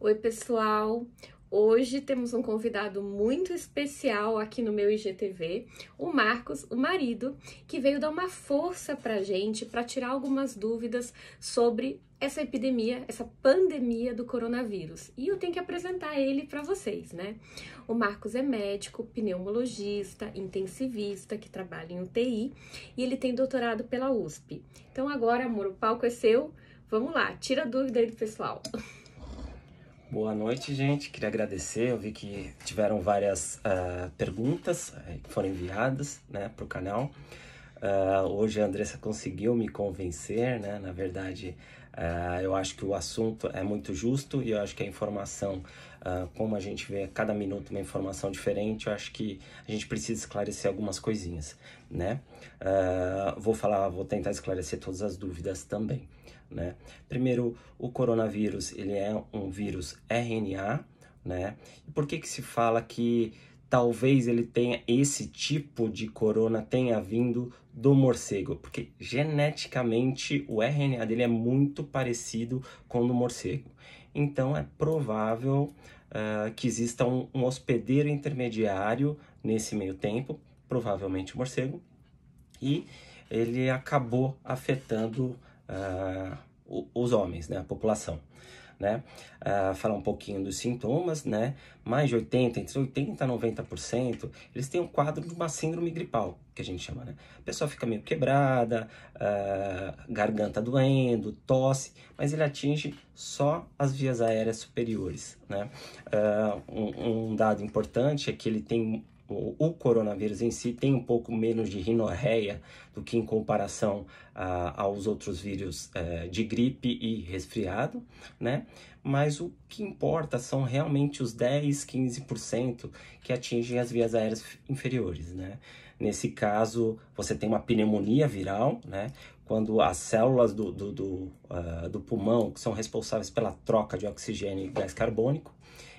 Oi, pessoal! Hoje temos um convidado muito especial aqui no meu IGTV, o Marcos, o marido, que veio dar uma força pra gente, para tirar algumas dúvidas sobre essa epidemia, essa pandemia do coronavírus. E eu tenho que apresentar ele para vocês, né? O Marcos é médico, pneumologista, intensivista, que trabalha em UTI, e ele tem doutorado pela USP. Então agora, amor, o palco é seu. Vamos lá, tira a dúvida aí do pessoal. Boa noite, gente. Queria agradecer. Eu vi que tiveram várias perguntas que foram enviadas, né, para o canal. Hoje a Andressa conseguiu me convencer, né? Na verdade, eu acho que o assunto é muito justo e eu acho que a informação, como a gente vê a cada minuto uma informação diferente, eu acho que a gente precisa esclarecer algumas coisinhas, né? Vou tentar esclarecer todas as dúvidas também, né? Primeiro, o coronavírus, ele é um vírus RNA, né? E por que se fala que talvez ele tenha esse tipo de corona tenha vindo do morcego? Porque geneticamente o RNA dele é muito parecido com o do morcego. Então é provável que exista um hospedeiro intermediário nesse meio tempo, provavelmente o morcego, e ele acabou afetando os homens, né, a população, né? Falar um pouquinho dos sintomas, né? Mais de entre 80% a 90%, eles têm um quadro de uma síndrome gripal, que a gente chama, né? A pessoa fica meio quebrada, garganta doendo, tosse, mas ele atinge só as vias aéreas superiores, né? Um dado importante é que ele tem o coronavírus em si tem um pouco menos de rinorreia do que em comparação aos outros vírus de gripe e resfriado, né? Mas o que importa são realmente os 10, 15% que atingem as vias aéreas inferiores, né? Nesse caso, você tem uma pneumonia viral, né? Quando as células do pulmão, que são responsáveis pela troca de oxigênio e gás carbônico,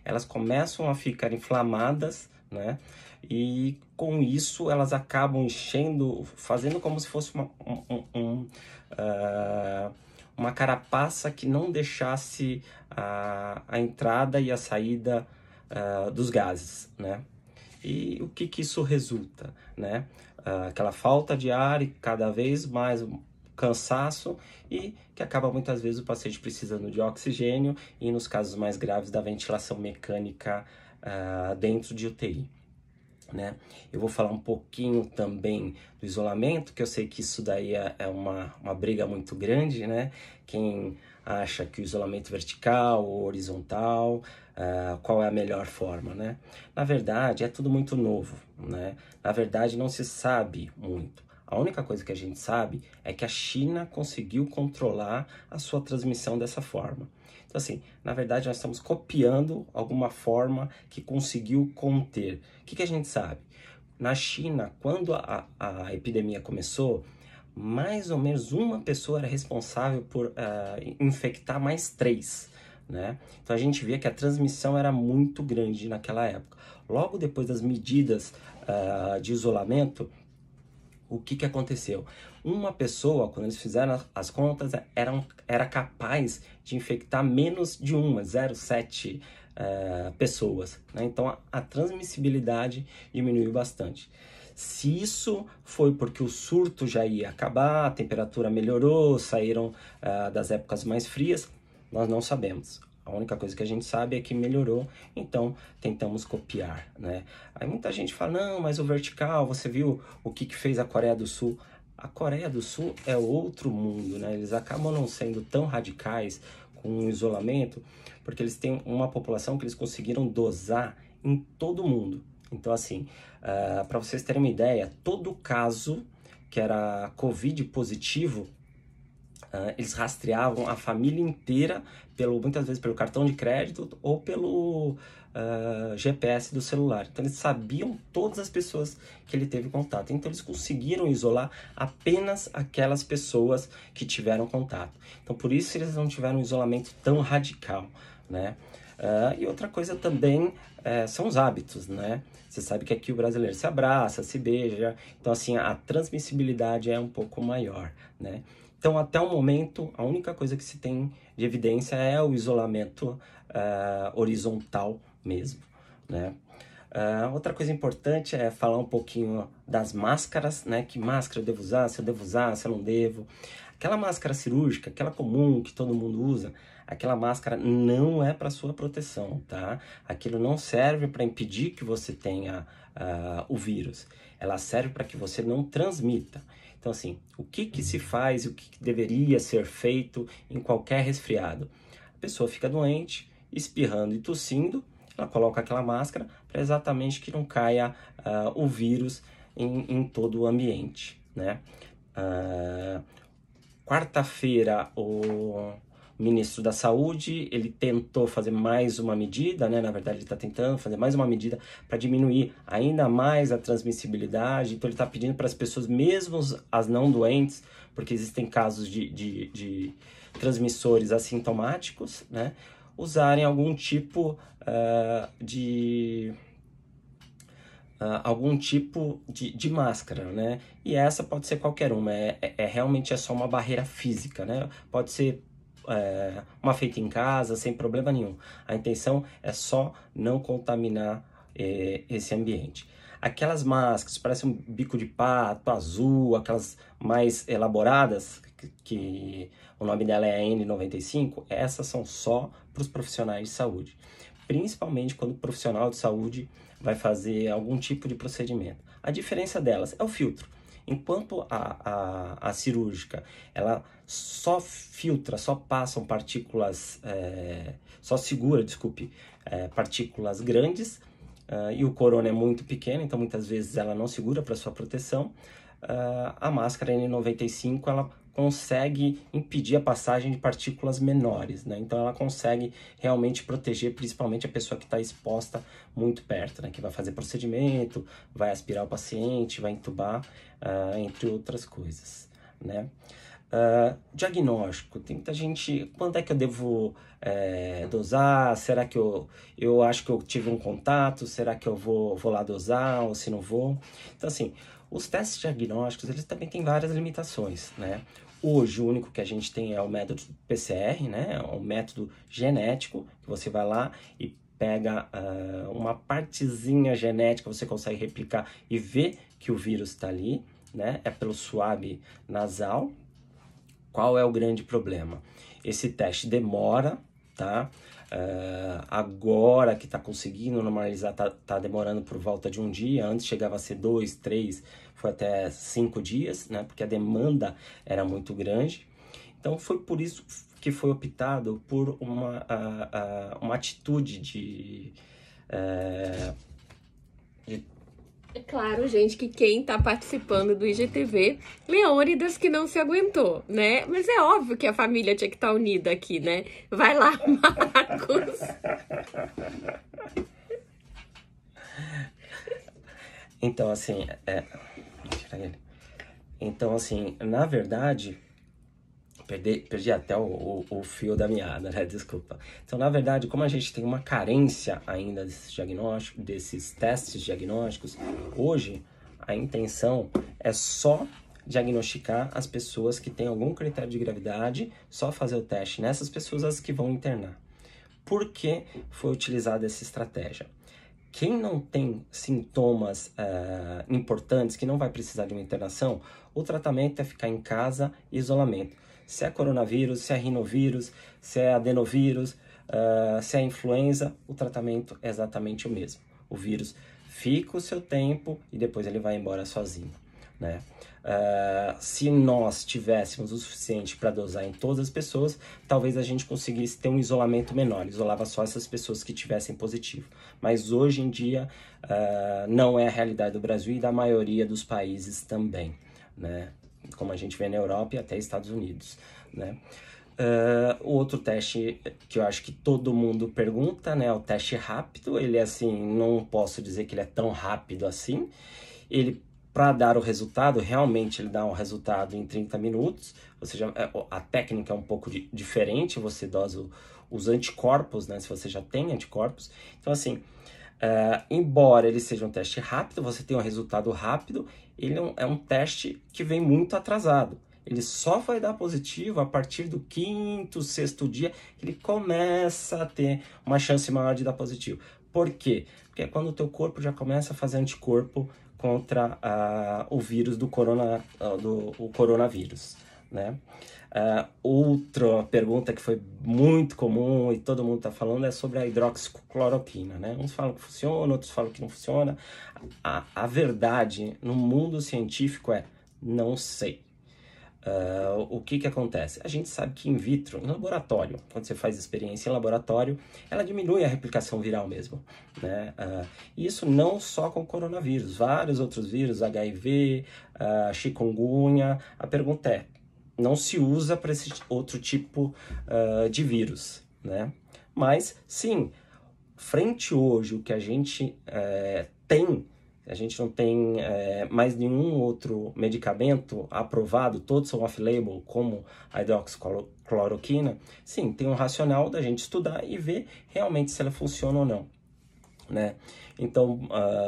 elas começam a ficar inflamadas, né? E com isso elas acabam enchendo, fazendo como se fosse uma carapaça que não deixasse a entrada e a saída dos gases, né? E o que isso resulta, né? Aquela falta de ar e cada vez mais cansaço e que acaba muitas vezes o paciente precisando de oxigênio e nos casos mais graves da ventilação mecânica dentro de UTI. Né? Eu vou falar um pouquinho também do isolamento, que eu sei que isso daí é uma briga muito grande, né? Quem acha que o isolamento vertical ou horizontal, qual é a melhor forma, né? Na verdade, é tudo muito novo, né? Na verdade, não se sabe muito. A única coisa que a gente sabe é que a China conseguiu controlar a sua transmissão dessa forma. Então, assim, na verdade, nós estamos copiando alguma forma que conseguiu conter. O que a gente sabe? Na China, quando a epidemia começou, mais ou menos uma pessoa era responsável por infectar mais 3. Né? Então a gente via que a transmissão era muito grande naquela época. Logo depois das medidas de isolamento, o que aconteceu? Uma pessoa, quando eles fizeram as contas, era capaz de infectar menos de 0,7 pessoas. Né? Então a transmissibilidade diminuiu bastante. Se isso foi porque o surto já ia acabar, a temperatura melhorou, saíram das épocas mais frias, nós não sabemos. A única coisa que a gente sabe é que melhorou, então tentamos copiar, né? Aí muita gente fala, não, mas o vertical, você viu o que fez a Coreia do Sul? A Coreia do Sul é outro mundo, né? Eles acabam não sendo tão radicais com o isolamento, porque eles têm uma população que eles conseguiram dosar em todo o mundo. Então, assim, para vocês terem uma ideia, todo caso que era Covid positivo, eles rastreavam a família inteira, muitas vezes pelo cartão de crédito ou pelo GPS do celular. Então eles sabiam todas as pessoas que ele teve contato. Então eles conseguiram isolar apenas aquelas pessoas que tiveram contato. Então por isso eles não tiveram um isolamento tão radical, né? E outra coisa também são os hábitos, né? Você sabe que aqui o brasileiro se abraça, se beija, então assim a transmissibilidade é um pouco maior, né? Então, até o momento, a única coisa que se tem de evidência é o isolamento horizontal mesmo, né? Outra coisa importante é falar um pouquinho das máscaras, né? Que máscara eu devo usar, se eu devo usar, se eu não devo. Aquela máscara cirúrgica, aquela comum que todo mundo usa, aquela máscara não é para sua proteção, tá? Aquilo não serve para impedir que você tenha o vírus. Ela serve para que você não transmita. Então, assim, o que se faz e o que deveria ser feito em qualquer resfriado? A pessoa fica doente, espirrando e tossindo, ela coloca aquela máscara para exatamente que não caia o vírus em todo o ambiente, né? Quarta-feira, o ministro da Saúde, ele tentou fazer mais uma medida, né? Na verdade, ele está tentando fazer mais uma medida para diminuir ainda mais a transmissibilidade. Então, ele está pedindo para as pessoas, mesmo as não doentes, porque existem casos de transmissores assintomáticos, né? Usarem algum tipo de máscara, né? E essa pode ser qualquer uma, realmente é só uma barreira física, né? Pode ser uma feita em casa, sem problema nenhum. A intenção é só não contaminar esse ambiente. Aquelas máscaras, parece um bico de pato azul, aquelas mais elaboradas, que o nome dela é N95, essas são só para os profissionais de saúde. Principalmente quando o profissional de saúde vai fazer algum tipo de procedimento. A diferença delas é o filtro. Enquanto a cirúrgica, ela só filtra, só passam partículas, partículas grandes, e o corona é muito pequeno, então muitas vezes ela não segura para sua proteção. A máscara N95, ela consegue impedir a passagem de partículas menores, né? Então ela consegue realmente proteger principalmente a pessoa que está exposta muito perto, né? Que vai fazer procedimento, vai aspirar o paciente, vai entubar, entre outras coisas, né? Diagnóstico, tem muita gente, quando é que eu devo dosar? Será que eu acho que eu tive um contato? Será que eu vou lá dosar ou se não vou? Então assim, os testes diagnósticos, eles também têm várias limitações, né? Hoje, o único que a gente tem é o método PCR, né? É um método genético, que você vai lá e pega uma partezinha genética, você consegue replicar e ver que o vírus está ali, né? É pelo suave nasal. Qual é o grande problema? Esse teste demora, tá? Agora que está conseguindo normalizar, tá demorando por volta de um dia. Antes chegava a ser 2, 3, foi até 5 dias, né? Porque a demanda era muito grande. Então foi por isso que foi optado por uma atitude de É claro, gente, que quem tá participando do IGTV, Leônidas que não se aguentou, né? Mas é óbvio que a família tinha que estar unida aqui, né? Vai lá, Marcos. Então, assim, tirar ele. Então, assim, na verdade, perdi até o fio da meada, né? Desculpa. Então, na verdade, como a gente tem uma carência ainda desses diagnósticos, desses testes diagnósticos, hoje a intenção é só diagnosticar as pessoas que têm algum critério de gravidade, só fazer o teste nessas pessoas as que vão internar. Por que foi utilizada essa estratégia? Quem não tem sintomas importantes, que não vai precisar de uma internação, o tratamento é ficar em casa e isolamento. Se é coronavírus, se é rinovírus, se é adenovírus, se é influenza, o tratamento é exatamente o mesmo. O vírus fica o seu tempo e depois ele vai embora sozinho, né? Se nós tivéssemos o suficiente para dosar em todas as pessoas, talvez a gente conseguisse ter um isolamento menor, isolava só essas pessoas que tivessem positivo. Mas hoje em dia não é a realidade do Brasil e da maioria dos países também, né? Como a gente vê na Europa e até Estados Unidos, né? O outro teste que eu acho que todo mundo pergunta, né? O teste rápido, ele assim, não posso dizer que ele é tão rápido assim. Ele, para dar o resultado, realmente ele dá um resultado em 30 minutos, ou seja, a técnica é um pouco diferente, você dosa os anticorpos, né? Se você já tem anticorpos. Então assim, embora ele seja um teste rápido, você tem um resultado rápido, ele é um teste que vem muito atrasado. Ele só vai dar positivo a partir do 5º, 6º dia que ele começa a ter uma chance maior de dar positivo. Por quê? Porque é quando o teu corpo já começa a fazer anticorpo contra o vírus do coronavírus, né? Outra pergunta que foi muito comum e todo mundo está falando é sobre a hidroxicloroquina, né? Uns falam que funciona, outros falam que não funciona. A verdade no mundo científico é não sei. O que acontece? A gente sabe que in vitro, em laboratório, quando você faz experiência em laboratório, ela diminui a replicação viral mesmo, né? Isso não só com coronavírus, vários outros vírus, HIV, chikungunya. A pergunta é, não se usa para esse outro tipo de vírus, né? Mas, sim, frente hoje, o que a gente tem, a gente não tem mais nenhum outro medicamento aprovado, todos são off-label, como a hidroxicloroquina. Sim, tem um racional da gente estudar e ver realmente se ela funciona ou não, né? Então,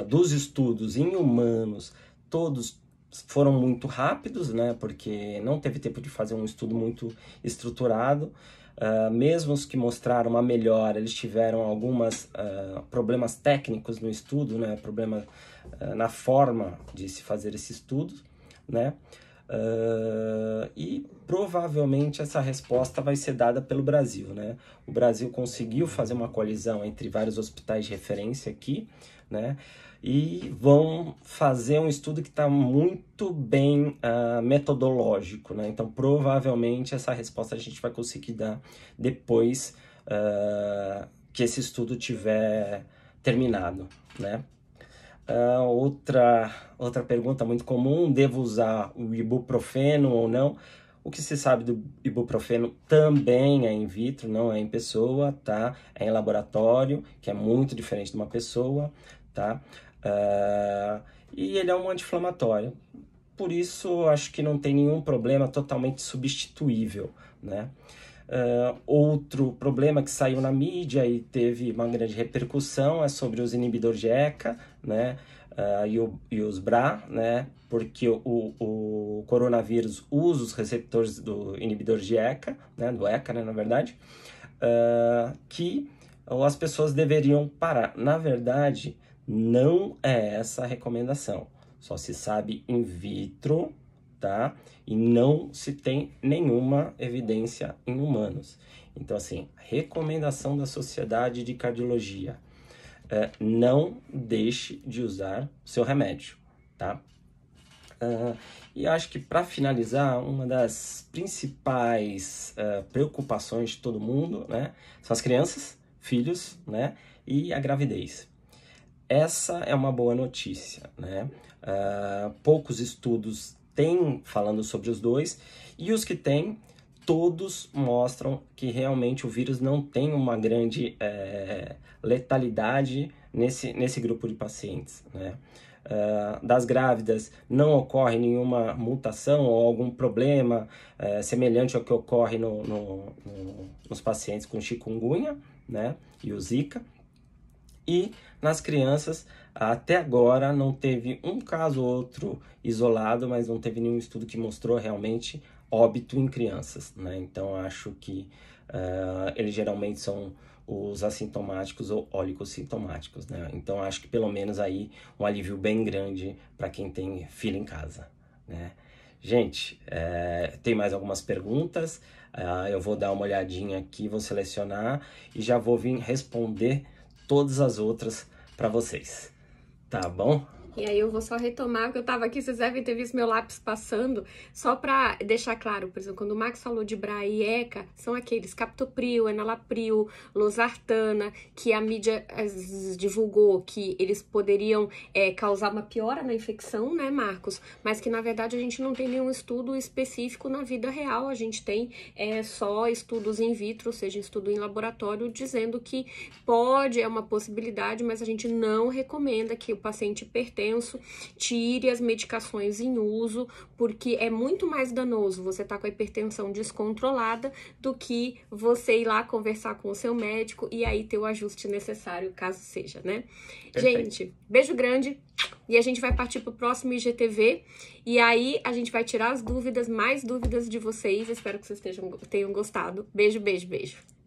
dos estudos em humanos, todos foram muito rápidos, né? Porque não teve tempo de fazer um estudo muito estruturado. Mesmo os que mostraram uma melhora, eles tiveram alguns problemas técnicos no estudo, né? Problema na forma de se fazer esse estudo, né? E provavelmente essa resposta vai ser dada pelo Brasil, né? O Brasil conseguiu fazer uma coalizão entre vários hospitais de referência aqui, né? E vão fazer um estudo que está muito bem metodológico, né? Então, provavelmente, essa resposta a gente vai conseguir dar depois que esse estudo tiver terminado, né? Outra pergunta muito comum, devo usar o ibuprofeno ou não? O que se sabe do ibuprofeno também é in vitro, não é em pessoa, tá? É em laboratório, que é muito diferente de uma pessoa, tá? E ele é um anti-inflamatório, por isso acho que não tem nenhum problema, totalmente substituível, né? Outro problema que saiu na mídia e teve uma grande repercussão é sobre os inibidores de ECA, né? E os BRA, né? Porque o coronavírus usa os receptores do inibidor de ECA, né? Do ECA, né? Na verdade, que as pessoas deveriam parar. Na verdade, não é essa a recomendação. Só se sabe in vitro, tá? E não se tem nenhuma evidência em humanos. Então, assim, recomendação da Sociedade de Cardiologia. Não deixe de usar seu remédio, tá? E acho que, para finalizar, uma das principais preocupações de todo mundo, né? São as crianças, filhos, né? E a gravidez. Essa é uma boa notícia, né? Poucos estudos têm falando sobre os dois, e os que têm, todos mostram que realmente o vírus não tem uma grande letalidade nesse grupo de pacientes, né? Das grávidas não ocorre nenhuma mutação ou algum problema semelhante ao que ocorre nos pacientes com chikungunya, né? E o Zika. E nas crianças, até agora, não teve um caso ou outro isolado, mas não teve nenhum estudo que mostrou realmente óbito em crianças, né? Então, acho que eles geralmente são os assintomáticos ou oligossintomáticos, né? Então, acho que pelo menos aí um alívio bem grande para quem tem filho em casa, né? Gente, tem mais algumas perguntas, eu vou dar uma olhadinha aqui, vou selecionar e já vou vir responder todas as outras para vocês, tá bom? E aí eu vou só retomar, porque eu tava aqui, vocês devem ter visto meu lápis passando, só pra deixar claro, por exemplo, quando o Max falou de BRA e ECA, são aqueles captopril, enalapril, losartana, que a mídia divulgou que eles poderiam causar uma piora na infecção, né, Marcos? Mas que, na verdade, a gente não tem nenhum estudo específico na vida real, a gente tem só estudos in vitro, ou seja, estudo em laboratório, dizendo que é uma possibilidade, mas a gente não recomenda que o paciente hipertenso hipertenso, tire as medicações em uso, porque é muito mais danoso você estar com a hipertensão descontrolada do que você ir lá conversar com o seu médico e aí ter o ajuste necessário, caso seja, né? Perfeito. Gente, beijo grande e a gente vai partir pro próximo IGTV e aí a gente vai tirar as dúvidas, mais dúvidas de vocês. Espero que vocês tenham gostado. Beijo, beijo, beijo.